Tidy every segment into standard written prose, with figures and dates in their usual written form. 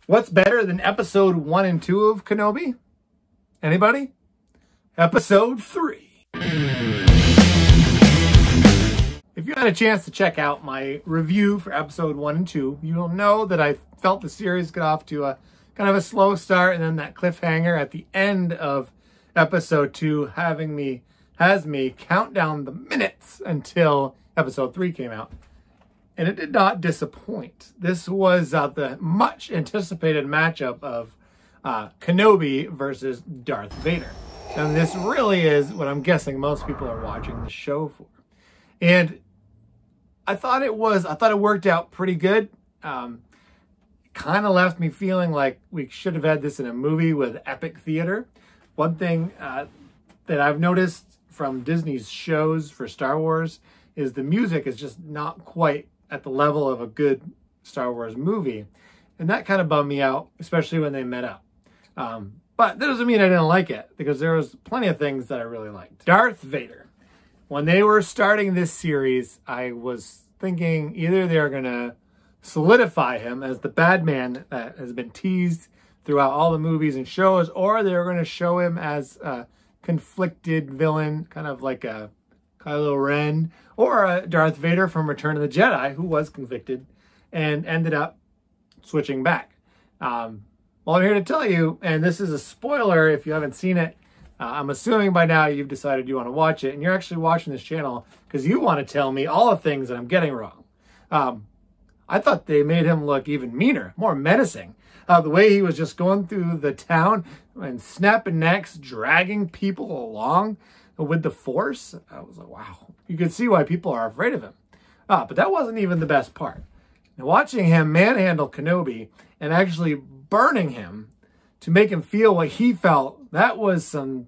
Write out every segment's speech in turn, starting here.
What's better than episode 1 and 2 of Kenobi? Anybody? Episode 3. If you had a chance to check out my review for episode 1 and 2, you'll know that I felt the series get off to a kind of a slow start, and then that cliffhanger at the end of episode 2 has me count down the minutes until episode 3 came out. And it did not disappoint. This was the much anticipated matchup of Kenobi versus Darth Vader. And this really is what I'm guessing most people are watching the show for. And I thought it worked out pretty good. Kind of left me feeling like we should have had this in a movie with epic theater. One thing that I've noticed from Disney's shows for Star Wars is the music is just not quite at the level of a good Star Wars movie. And that kind of bummed me out, especially when they met up. But that doesn't mean I didn't like it, because there was plenty of things that I really liked. Darth Vader. When they were starting this series, I was thinking either they're going to solidify him as the bad man that has been teased throughout all the movies and shows, or they're going to show him as a conflicted villain, kind of like a Kylo Ren, or a Darth Vader from Return of the Jedi, who was convicted and ended up switching back. Well, I'm here to tell you, and this is a spoiler if you haven't seen it. I'm assuming by now you've decided you want to watch it, and you're actually watching this channel because you want to tell me all the things that I'm getting wrong. I thought they made him look even meaner, more menacing. The way he was just going through the town and snapping necks, dragging people along with the Force. I was like, wow. You could see why people are afraid of him. But that wasn't even the best part. Now, watching him manhandle Kenobi and actually burning him to make him feel what he felt, that was some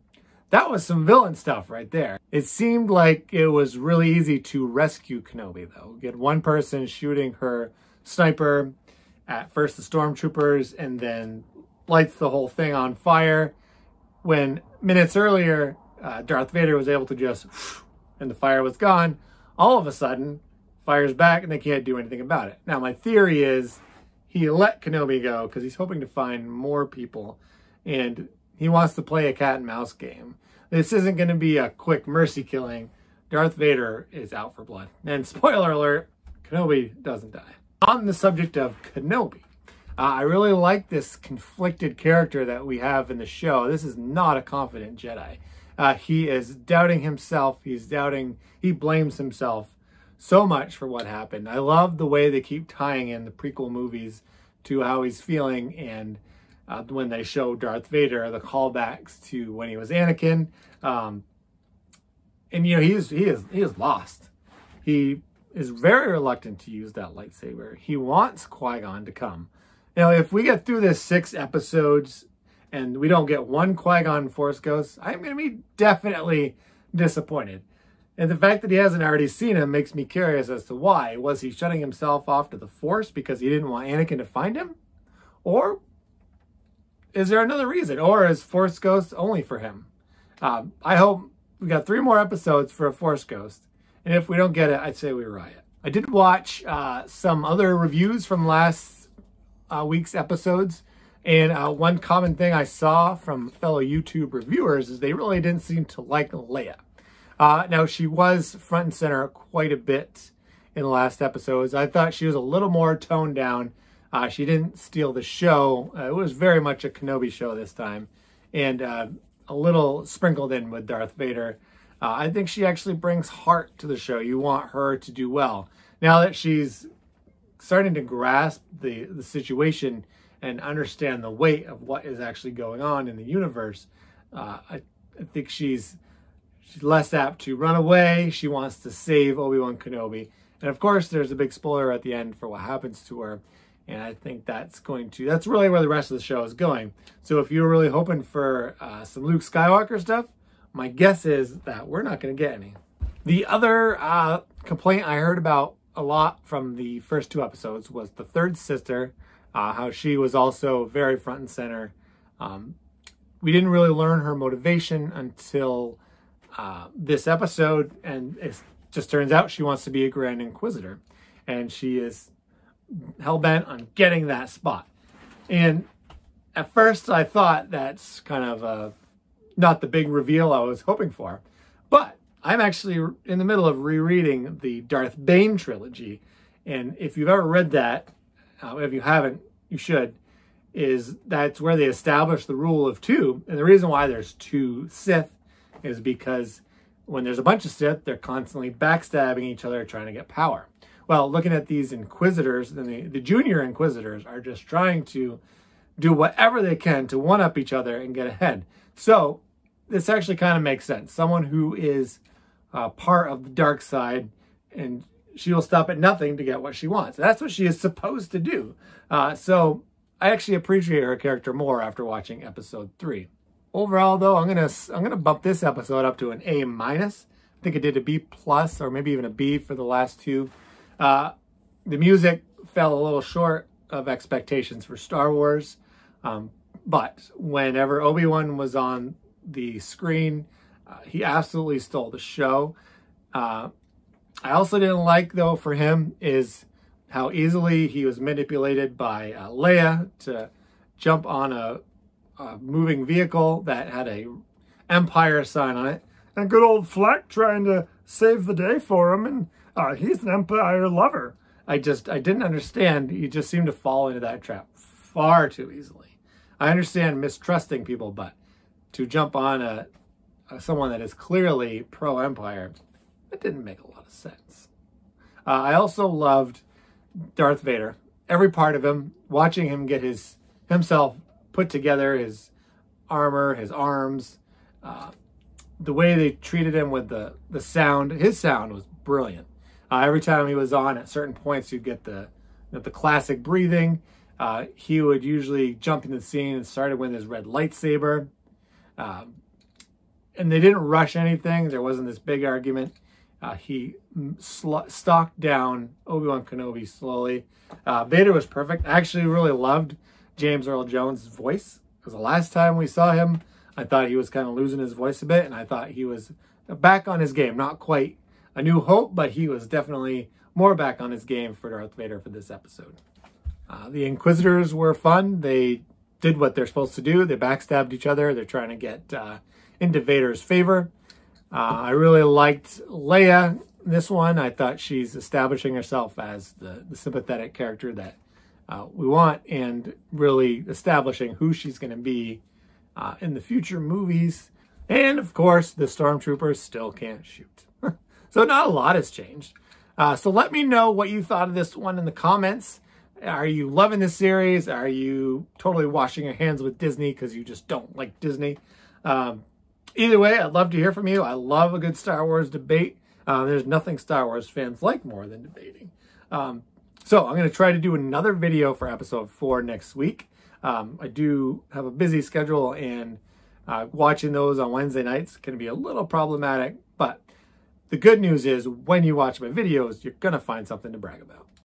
villain stuff right there. It seemed like it was really easy to rescue Kenobi, though. Get one person shooting her sniper at first the stormtroopers and then lights the whole thing on fire, when minutes earlier Darth Vader was able to just, and the fire was gone. All of a sudden, fire's back and they can't do anything about it. Now, my theory is he let Kenobi go because he's hoping to find more people, and he wants to play a cat and mouse game. This isn't going to be a quick mercy killing. Darth Vader is out for blood. And spoiler alert, Kenobi doesn't die. On the subject of Kenobi, I really like this conflicted character that we have in the show. This is not a confident Jedi. He is doubting himself. He blames himself so much for what happened. I love the way they keep tying in the prequel movies to how he's feeling, and when they show Darth Vader, the callbacks to when he was Anakin. And you know, he is lost. He is very reluctant to use that lightsaber. He wants Qui-Gon to come. Now, if we get through this 6 episodes and we don't get one Qui-Gon Force Ghost, I'm going to be definitely disappointed. And the fact that he hasn't already seen him makes me curious as to why. Was he shutting himself off to the Force because he didn't want Anakin to find him? Or is there another reason? Or is Force Ghost only for him? I hope we got 3 more episodes for a Force Ghost. And if we don't get it, I'd say we riot. I did watch some other reviews from last week's episodes. And one common thing I saw from fellow YouTube reviewers is they really didn't seem to like Leah. Now, she was front and center quite a bit in the last episodes. I thought she was a little more toned down. She didn't steal the show. It was very much a Kenobi show this time. And a little sprinkled in with Darth Vader. I think she actually brings heart to the show. You want her to do well. Now that she's starting to grasp the situation and understand the weight of what is actually going on in the universe, I think she's less apt to run away. She wants to save Obi-Wan Kenobi. And of course, there's a big spoiler at the end for what happens to her. And I think that's really where the rest of the show is going. So if you're really hoping for some Luke Skywalker stuff, my guess is that we're not going to get any. The other complaint I heard about a lot from the first 2 episodes was the third sister, how she was also very front and center. We didn't really learn her motivation until this episode, and it just turns out she wants to be a Grand Inquisitor, and she is hell-bent on getting that spot. And at first I thought that's kind of not the big reveal I was hoping for. But I'm actually in the middle of rereading the Darth Bane trilogy. And if you've ever read that, if you haven't, you should, that's where they establish the rule of two. And the reason why there's two Sith is because when there's a bunch of Sith, they're constantly backstabbing each other, trying to get power. Well, looking at these Inquisitors, the junior Inquisitors are just trying to do whatever they can to one-up each other and get ahead. So this actually kind of makes sense. Someone who is part of the dark side, and she will stop at nothing to get what she wants. That's what she is supposed to do. So I actually appreciate her character more after watching episode 3. Overall, though, I'm gonna bump this episode up to an A-. I think it did a B+, or maybe even a B for the last two. The music fell a little short of expectations for Star Wars, but whenever Obi-Wan was on the screen, he absolutely stole the show. I also didn't like, though, for him, is how easily he was manipulated by Leah to jump on a moving vehicle that had a Empire sign on it. And good old Fleck trying to save the day for him, and he's an Empire lover. I didn't understand. He just seemed to fall into that trap far too easily. I understand mistrusting people, but to jump on someone that is clearly pro-Empire, it didn't make a lot of sense. I also loved Darth Vader. Every part of him, watching him get himself put together, his armor, his arms, the way they treated him with the sound. His sound was brilliant. Every time he was on, at certain points, you'd get the classic breathing. He would usually jump into the scene and started with his red lightsaber. And they didn't rush anything. There wasn't this big argument. He stalked down Obi-Wan Kenobi slowly. Vader was perfect. I actually really loved James Earl Jones' voice, because the last time we saw him, I thought he was kind of losing his voice a bit, and I thought he was back on his game. Not quite A New Hope, but he was definitely more back on his game for Darth Vader for this episode. The Inquisitors were fun. They did what they're supposed to do. They backstabbed each other. They're trying to get into Vader's favor. I really liked Leia in this one. I thought she's establishing herself as the sympathetic character that we want, and really establishing who she's going to be in the future movies. And, of course, the stormtroopers still can't shoot. So not a lot has changed. So let me know what you thought of this one in the comments. Are you loving this series? Are you totally washing your hands with Disney because you just don't like Disney? Either way, I'd love to hear from you. I love a good Star Wars debate. There's nothing Star Wars fans like more than debating. So I'm going to try to do another video for episode 4 next week. I do have a busy schedule, and watching those on Wednesday nights can be a little problematic. But the good news is when you watch my videos, you're going to find something to brag about.